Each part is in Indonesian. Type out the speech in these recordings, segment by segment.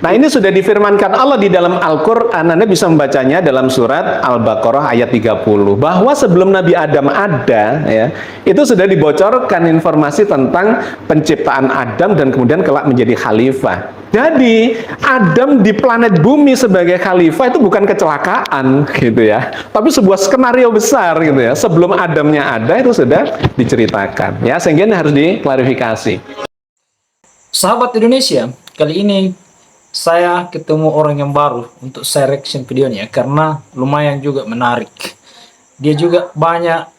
Nah, ini sudah difirmankan Allah di dalam Al-Quran. Anda bisa membacanya dalam surat Al-Baqarah ayat 30. Bahwa sebelum Nabi Adam ada, ya, itu sudah dibocorkan informasi tentang penciptaan Adam dan kemudian kelak menjadi khalifah. Jadi, Adam di planet bumi sebagai khalifah itu bukan kecelakaan, gitu ya. Tapi sebuah skenario besar, gitu ya. Sebelum Adamnya ada, itu sudah diceritakan. Ya, sehingga ini harus diklarifikasi. Sahabat Indonesia, kali ini saya ketemu orang yang baru untuk saya reaction videonya karena lumayan juga menarik. Dia juga banyak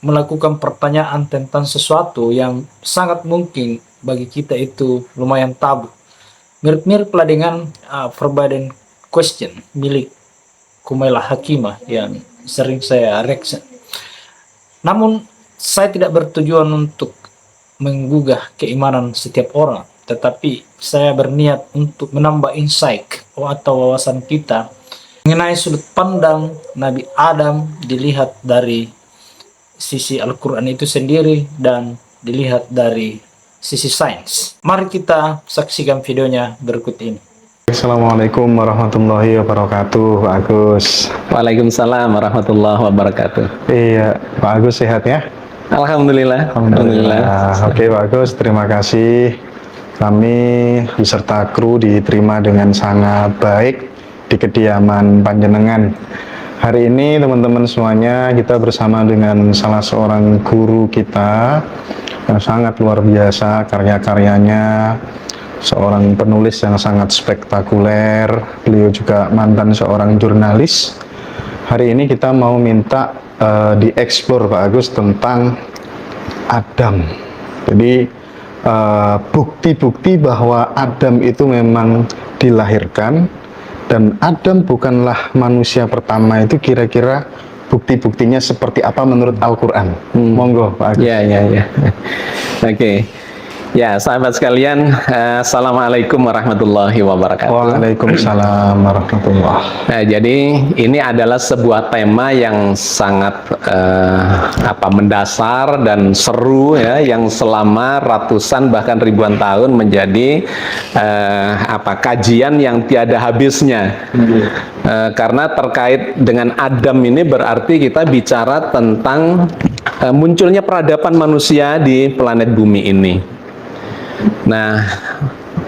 melakukan pertanyaan tentang sesuatu yang sangat mungkin bagi kita itu lumayan tabu. Mirip-mirip lah dengan Forbidden Question milik Kumaila Hakimah yang sering saya reaction. Namun saya tidak bertujuan untuk menggugah keimanan setiap orang, tetapi saya berniat untuk menambah insight atau wawasan kita mengenai sudut pandang Nabi Adam dilihat dari sisi Al-Quran itu sendiri dan dilihat dari sisi sains. Mari kita saksikan videonya berikut ini. Assalamualaikum warahmatullahi wabarakatuh, Pak Agus. Waalaikumsalam warahmatullahi wabarakatuh. Iya, Pak Agus sehat ya? Alhamdulillah. Oke, Pak Agus, terima kasih. Kami beserta kru diterima dengan sangat baik di kediaman panjenengan. Hari ini teman-teman semuanya kita bersama dengan salah seorang guru kita yang sangat luar biasa karya-karyanya, seorang penulis yang sangat spektakuler. Beliau juga mantan seorang jurnalis. Hari ini kita mau minta dieksplor Pak Agus tentang Adam. Jadi bukti-bukti bahwa Adam itu memang dilahirkan dan Adam bukanlah manusia pertama, itu kira-kira bukti-buktinya seperti apa menurut Al-Quran? Monggo Pak Agus. Ya. Oke. Ya, sahabat sekalian, Assalamualaikum warahmatullahi wabarakatuh. Waalaikumsalam warahmatullahi. Nah, jadi ini adalah sebuah tema yang sangat mendasar dan seru ya, yang selama ratusan bahkan ribuan tahun menjadi kajian yang tiada habisnya. Karena terkait dengan Adam ini berarti kita bicara tentang munculnya peradaban manusia di planet bumi ini. Nah,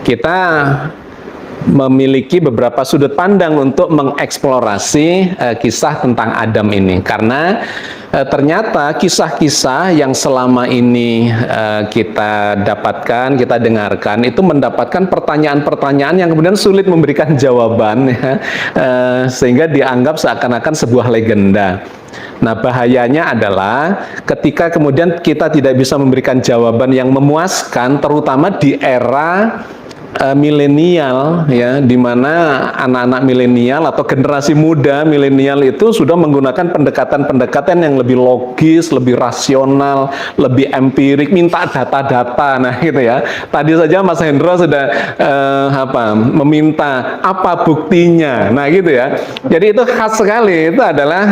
kita memiliki beberapa sudut pandang untuk mengeksplorasi kisah tentang Adam ini, karena ternyata kisah-kisah yang selama ini kita dapatkan, kita dengarkan, itu mendapatkan pertanyaan-pertanyaan yang kemudian sulit memberikan jawaban, ya, sehingga dianggap seakan-akan sebuah legenda. Nah, bahayanya adalah ketika kemudian kita tidak bisa memberikan jawaban yang memuaskan, terutama di era milenial, ya, di mana anak-anak milenial atau generasi muda milenial itu sudah menggunakan pendekatan-pendekatan yang lebih logis, lebih rasional, lebih empirik, minta data-data. Nah, gitu ya. Tadi saja Mas Hendro sudah meminta apa buktinya. Nah, gitu ya. Jadi itu khas sekali. Itu adalah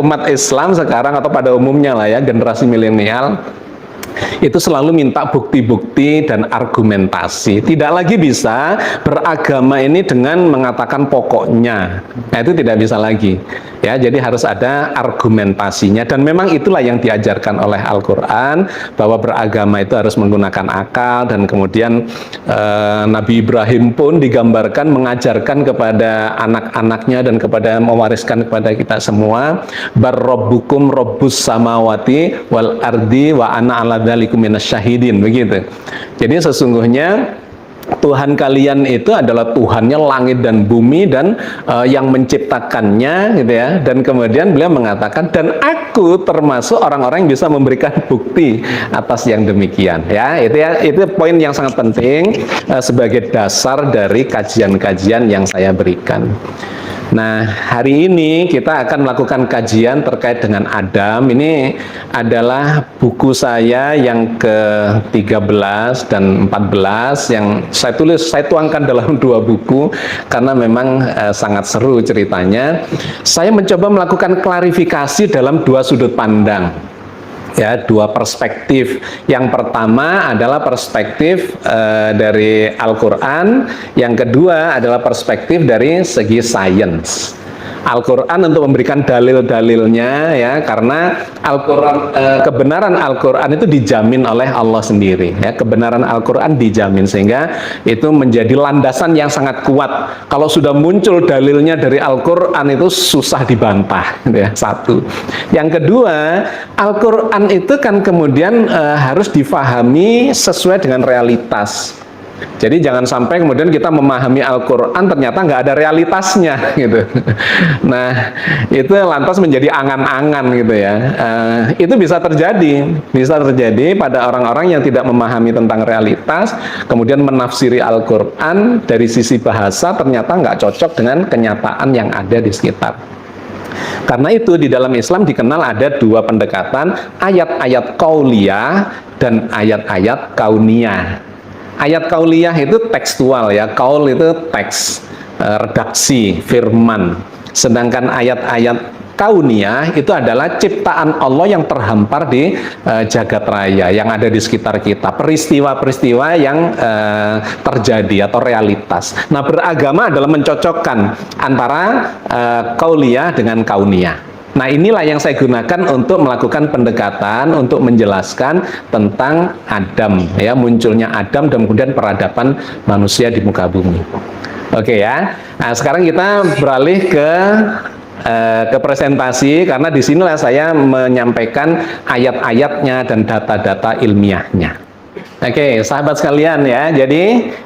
umat Islam sekarang atau pada umumnya lah ya, generasi milenial itu selalu minta bukti-bukti dan argumentasi. Tidak lagi bisa beragama ini dengan mengatakan pokoknya. Nah, itu tidak bisa lagi. Ya, jadi harus ada argumentasinya, dan memang itulah yang diajarkan oleh Al-Quran, bahwa beragama itu harus menggunakan akal. Dan kemudian Nabi Ibrahim pun digambarkan mengajarkan kepada anak-anaknya dan mewariskan kepada kita semua, barrobbukum robbus samawati wal ardi wa ana ala dzalikum minasyahidin, begitu. Jadi sesungguhnya Tuhan kalian itu adalah Tuhannya langit dan bumi dan yang menciptakannya, gitu ya. Dan kemudian beliau mengatakan, dan aku termasuk orang-orang yang bisa memberikan bukti atas yang demikian. Ya, itu poin yang sangat penting sebagai dasar dari kajian-kajian yang saya berikan. Nah, hari ini kita akan melakukan kajian terkait dengan Adam. Ini adalah buku saya yang ke-13 dan 14 yang saya tuangkan dalam dua buku karena memang sangat seru ceritanya. Saya mencoba melakukan klarifikasi dalam dua sudut pandang. Ya, dua perspektif. Yang pertama adalah perspektif dari Al-Quran, yang kedua adalah perspektif dari segi sains. Al-Quran untuk memberikan dalil-dalilnya, ya, karena Al-Quran, kebenaran Al-Quran itu dijamin oleh Allah sendiri, ya, kebenaran Al-Quran dijamin, sehingga itu menjadi landasan yang sangat kuat. Kalau sudah muncul dalilnya dari Al-Quran itu susah dibantah, ya, satu. Yang kedua, Al-Quran itu kan kemudian harus difahami sesuai dengan realitas. Jadi jangan sampai kemudian kita memahami Al-Quran ternyata nggak ada realitasnya gitu. Nah, itu lantas menjadi angan-angan gitu ya. Itu bisa terjadi pada orang-orang yang tidak memahami tentang realitas, kemudian menafsiri Al-Quran dari sisi bahasa ternyata nggak cocok dengan kenyataan yang ada di sekitar. Karena itu di dalam Islam dikenal ada dua pendekatan, ayat-ayat qauliyah dan ayat-ayat kauniyah. Ayat kauliyah itu tekstual, ya, kaul itu teks, redaksi, firman. Sedangkan ayat-ayat kauniyah itu adalah ciptaan Allah yang terhampar di jagat raya, yang ada di sekitar kita, peristiwa-peristiwa yang terjadi atau realitas. Nah, beragama adalah mencocokkan antara kauliyah dengan kauniyah. Nah, inilah yang saya gunakan untuk melakukan pendekatan untuk menjelaskan tentang Adam, ya, munculnya Adam dan kemudian peradaban manusia di muka bumi. Oke, ya. Nah, sekarang kita beralih ke presentasi, karena di sinilah saya menyampaikan ayat-ayatnya dan data-data ilmiahnya. Oke, sahabat sekalian, ya. Jadi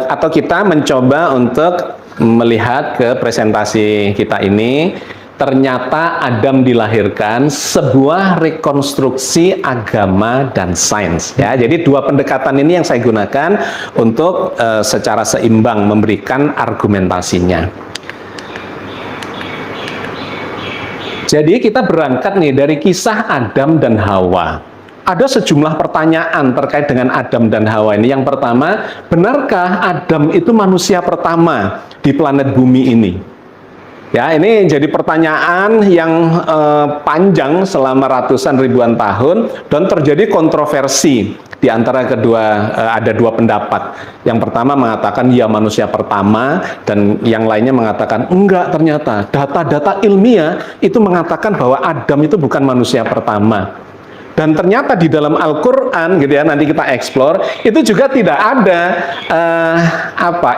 atau kita mencoba untuk melihat ke presentasi kita ini. Ternyata Adam dilahirkan sebuah rekonstruksi agama dan sains, ya. Jadi dua pendekatan ini yang saya gunakan untuk secara seimbang memberikan argumentasinya. Jadi kita berangkat nih dari kisah Adam dan Hawa. Ada sejumlah pertanyaan terkait dengan Adam dan Hawa ini. Yang pertama, benarkah Adam itu manusia pertama di planet bumi ini? Ya, ini jadi pertanyaan yang panjang selama ratusan ribuan tahun dan terjadi kontroversi di antara kedua. Ada dua pendapat. Yang pertama mengatakan ya manusia pertama, dan yang lainnya mengatakan enggak, ternyata data-data ilmiah itu mengatakan bahwa Adam itu bukan manusia pertama. Dan ternyata di dalam Al-Quran, gitu ya, nanti kita eksplor, itu juga tidak ada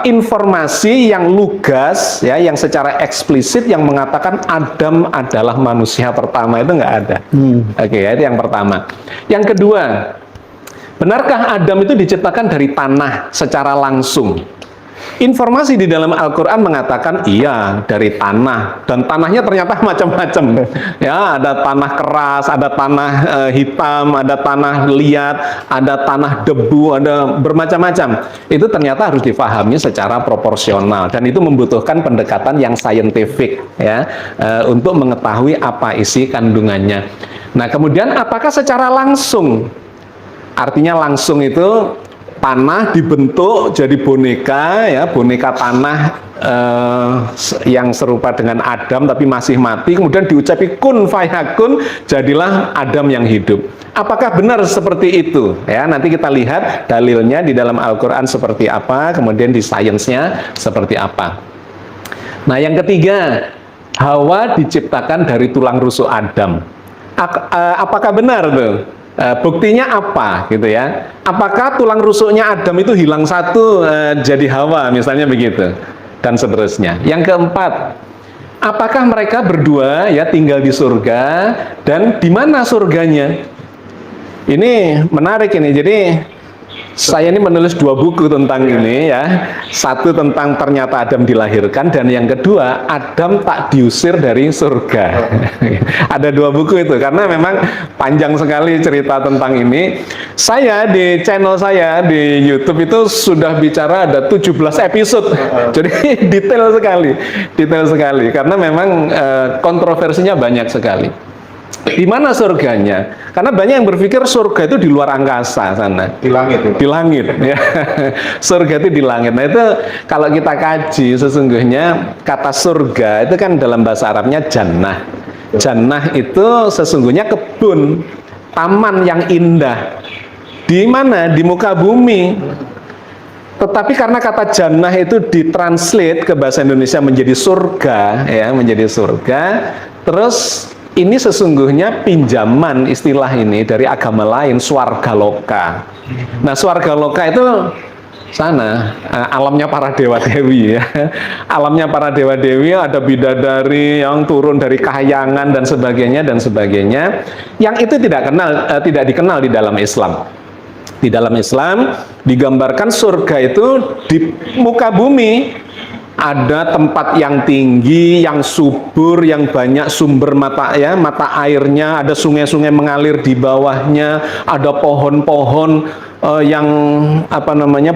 informasi yang lugas, ya, yang secara eksplisit yang mengatakan Adam adalah manusia pertama, itu nggak ada. Oke, ya, itu yang pertama. Yang kedua, benarkah Adam itu diciptakan dari tanah secara langsung? Informasi di dalam Al-Quran mengatakan iya, dari tanah, dan tanahnya ternyata macam-macam, ya, ada tanah keras, ada tanah hitam, ada tanah liat, ada tanah debu, ada bermacam-macam. Itu ternyata harus difahami secara proporsional, dan itu membutuhkan pendekatan yang saintifik, ya, untuk mengetahui apa isi kandungannya. Nah, kemudian apakah secara langsung? Artinya langsung itu tanah dibentuk jadi boneka, ya, boneka tanah yang serupa dengan Adam tapi masih mati, kemudian diucapi kun fayakun, jadilah Adam yang hidup. Apakah benar seperti itu? Ya, nanti kita lihat dalilnya di dalam Al-Quran seperti apa, kemudian di sainsnya seperti apa. Nah, yang ketiga, Hawa diciptakan dari tulang rusuk Adam. Apakah benar tuh? Buktinya apa, gitu ya? Apakah tulang rusuknya Adam itu hilang satu jadi Hawa, misalnya begitu, dan seterusnya. Yang keempat, apakah mereka berdua, ya, tinggal di surga, dan di mana surganya? Ini menarik ini. Jadi saya ini menulis dua buku tentang ini, ya. Satu tentang ternyata Adam dilahirkan, dan yang kedua Adam tak diusir dari surga. Ada dua buku itu karena memang panjang sekali cerita tentang ini. Saya di channel saya di YouTube itu sudah bicara ada 17 episode. Jadi detail sekali karena memang kontroversinya banyak sekali. Di mana surganya? Karena banyak yang berpikir surga itu di luar angkasa sana. Di langit. Di langit, ya. Surga itu di langit. Nah, itu kalau kita kaji sesungguhnya kata surga itu kan dalam bahasa Arabnya jannah. Jannah itu sesungguhnya kebun, taman yang indah. Di mana? Di muka bumi. Tetapi karena kata jannah itu ditranslate ke bahasa Indonesia menjadi surga, ya, menjadi surga. Terus ini sesungguhnya pinjaman istilah ini dari agama lain, swargaloka. Nah, swargaloka itu sana alamnya para dewa dewi, ya. Alamnya para dewa dewi, ada bidadari yang turun dari kahyangan dan sebagainya, yang itu tidak dikenal di dalam Islam. Di dalam Islam digambarkan surga itu di muka bumi, ada tempat yang tinggi, yang subur, yang banyak sumber mata airnya, ada sungai-sungai mengalir di bawahnya, ada pohon-pohon yang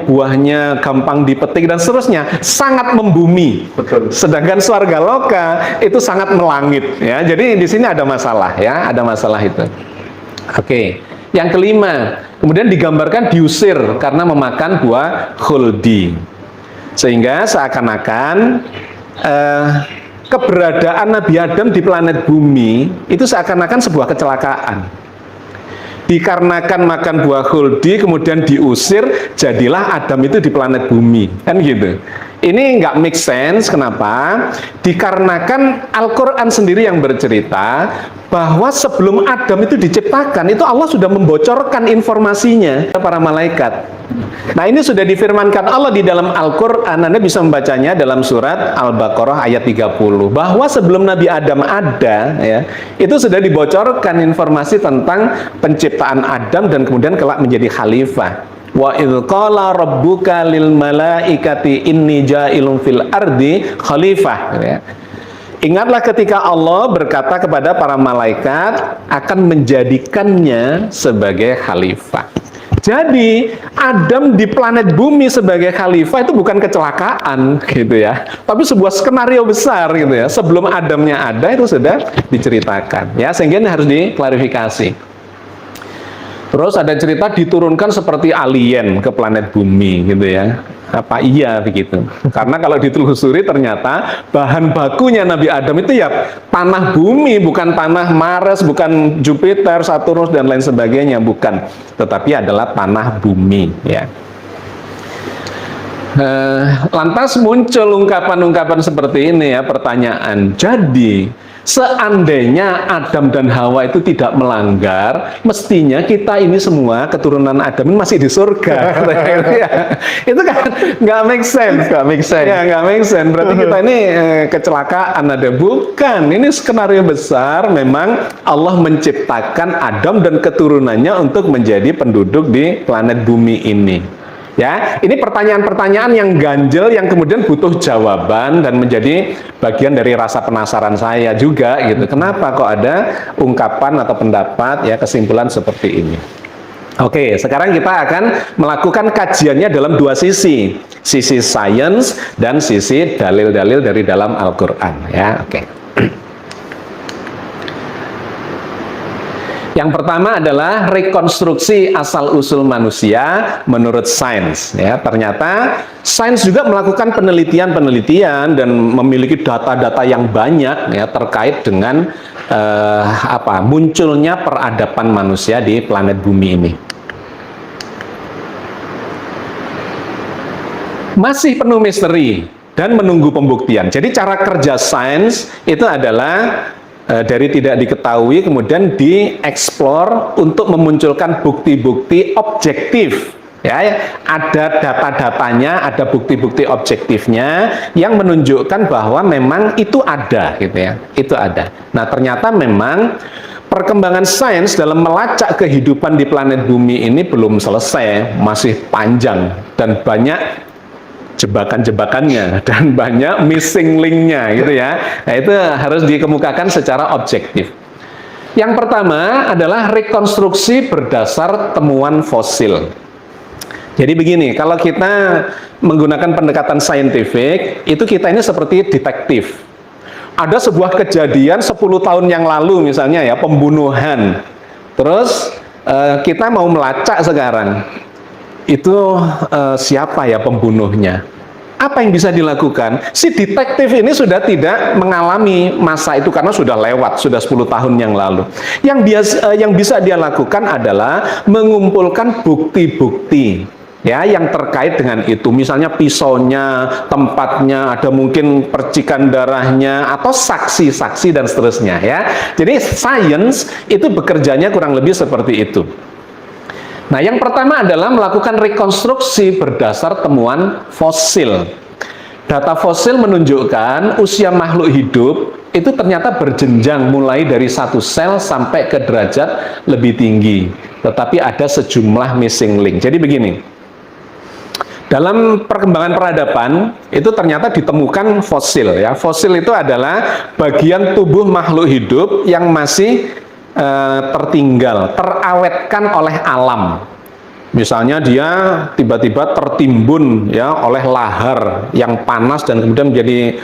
buahnya gampang dipetik dan seterusnya, sangat membumi. Betul. Sedangkan swargaloka itu sangat melangit, ya. Jadi di sini ada masalah, ya, ada masalah itu. Oke. Yang kelima, kemudian digambarkan diusir karena memakan buah khuldi. Sehingga seakan-akan keberadaan Nabi Adam di planet bumi itu seakan-akan sebuah kecelakaan. Dikarenakan makan buah khuldi kemudian diusir, jadilah Adam itu di planet bumi, kan gitu. Ini nggak make sense. Kenapa? Dikarenakan Al-Quran sendiri yang bercerita bahwa sebelum Adam itu diciptakan, itu Allah sudah membocorkan informasinya kepada para malaikat. Nah, ini sudah difirmankan Allah di dalam Al-Quran. Anda bisa membacanya dalam surat Al-Baqarah ayat 30, bahwa sebelum Nabi Adam ada, ya, itu sudah dibocorkan informasi tentang penciptaan Adam dan kemudian kelak menjadi khalifah. Wa idz qala rabbuka lil malaikati inni ja'ilun fil ardi khalifah, ya. Ingatlah ketika Allah berkata kepada para malaikat akan menjadikannya sebagai khalifah. Jadi Adam di planet bumi sebagai khalifah itu bukan kecelakaan, gitu ya, tapi sebuah skenario besar, gitu ya. Sebelum Adamnya ada itu sudah diceritakan, ya, sehingga ini harus diklarifikasi. Terus ada cerita diturunkan seperti alien ke planet bumi, gitu ya. Apa iya begitu? Karena kalau ditelusuri ternyata bahan bakunya Nabi Adam itu ya tanah bumi, bukan tanah Mars, bukan Jupiter, Saturnus dan lain sebagainya, bukan. Tetapi adalah tanah bumi, ya. Lantas muncul ungkapan-ungkapan seperti ini, ya, pertanyaan. Jadi seandainya Adam dan Hawa itu tidak melanggar, mestinya kita ini semua keturunan Adam ini masih di surga. Itu kan nggak make sense, Nggak make sense. Ya, nggak make sense. Berarti kita ini kecelakaan ada. Bukan, ini skenario besar. Memang Allah menciptakan Adam dan keturunannya untuk menjadi penduduk di planet bumi ini. Ya, ini pertanyaan-pertanyaan yang ganjel yang kemudian butuh jawaban dan menjadi bagian dari rasa penasaran saya juga, gitu. Kenapa kok ada ungkapan atau pendapat, ya, kesimpulan seperti ini? Oke, sekarang kita akan melakukan kajiannya dalam dua sisi sains dan sisi dalil-dalil dari dalam Al-Qur'an, ya. Oke. Yang pertama adalah rekonstruksi asal-usul manusia menurut sains. Ya, ternyata sains juga melakukan penelitian dan memiliki data-data yang banyak, ya, terkait dengan munculnya peradaban manusia di planet bumi ini. Masih penuh misteri dan menunggu pembuktian. Jadi cara kerja sains itu adalah dari tidak diketahui kemudian dieksplor untuk memunculkan bukti-bukti objektif, ya, ada data-datanya, ada bukti-bukti objektifnya yang menunjukkan bahwa memang itu ada, gitu ya, itu ada. Nah, ternyata memang perkembangan sains dalam melacak kehidupan di planet bumi ini belum selesai, masih panjang dan banyak jebakan-jebakannya dan banyak missing link-nya, gitu ya. Nah, itu harus dikemukakan secara objektif. Yang pertama adalah rekonstruksi berdasar temuan fosil. Jadi begini, kalau kita menggunakan pendekatan saintifik, itu kita ini seperti detektif. Ada sebuah kejadian 10 tahun yang lalu misalnya, ya, pembunuhan. Terus kita mau melacak sekarang. Itu siapa ya pembunuhnya? apa yang bisa dilakukan? Si detektif ini sudah tidak mengalami masa itu karena sudah lewat, sudah 10 tahun yang lalu. Yang bisa dia lakukan adalah mengumpulkan bukti-bukti ya yang terkait dengan itu, misalnya pisaunya, tempatnya, ada mungkin percikan darahnya atau saksi-saksi dan seterusnya ya. Jadi sains itu bekerjanya kurang lebih seperti itu. Nah, yang pertama adalah melakukan rekonstruksi berdasar temuan fosil. Data fosil menunjukkan usia makhluk hidup itu ternyata berjenjang mulai dari satu sel sampai ke derajat lebih tinggi. Tetapi ada sejumlah missing link. Jadi begini, dalam perkembangan peradaban itu ternyata ditemukan fosil ya. Fosil itu adalah bagian tubuh makhluk hidup yang masih tertinggal, terawetkan oleh alam. Misalnya dia tiba-tiba tertimbun ya oleh lahar yang panas dan kemudian menjadi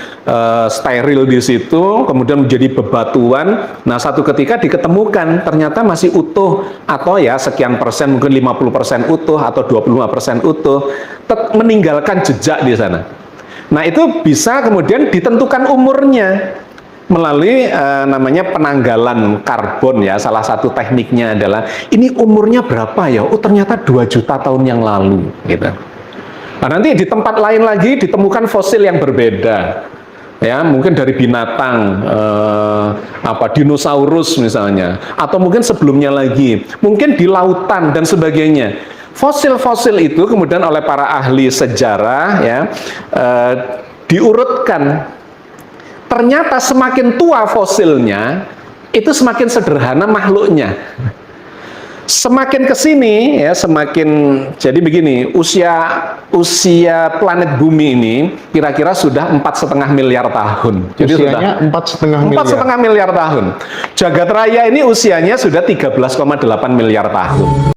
steril di situ, kemudian menjadi bebatuan. Nah, satu ketika diketemukan ternyata masih utuh atau ya sekian persen, mungkin 50% utuh atau 25% utuh, meninggalkan jejak di sana. Nah, itu bisa kemudian ditentukan umurnya melalui namanya penanggalan karbon ya. Salah satu tekniknya adalah ini umurnya berapa ya? Oh, ternyata 2 juta tahun yang lalu gitu. Nah, nanti di tempat lain lagi ditemukan fosil yang berbeda. Ya, mungkin dari binatang dinosaurus misalnya, atau mungkin sebelumnya lagi, mungkin di lautan dan sebagainya. Fosil-fosil itu kemudian oleh para ahli sejarah ya diurutkan. Ternyata semakin tua fosilnya, itu semakin sederhana makhluknya. Semakin ke sini ya, jadi begini, usia planet Bumi ini kira-kira sudah 4,5 miliar tahun. Jadi usianya 4,5 miliar tahun. Jagat raya ini usianya sudah 13,8 miliar tahun.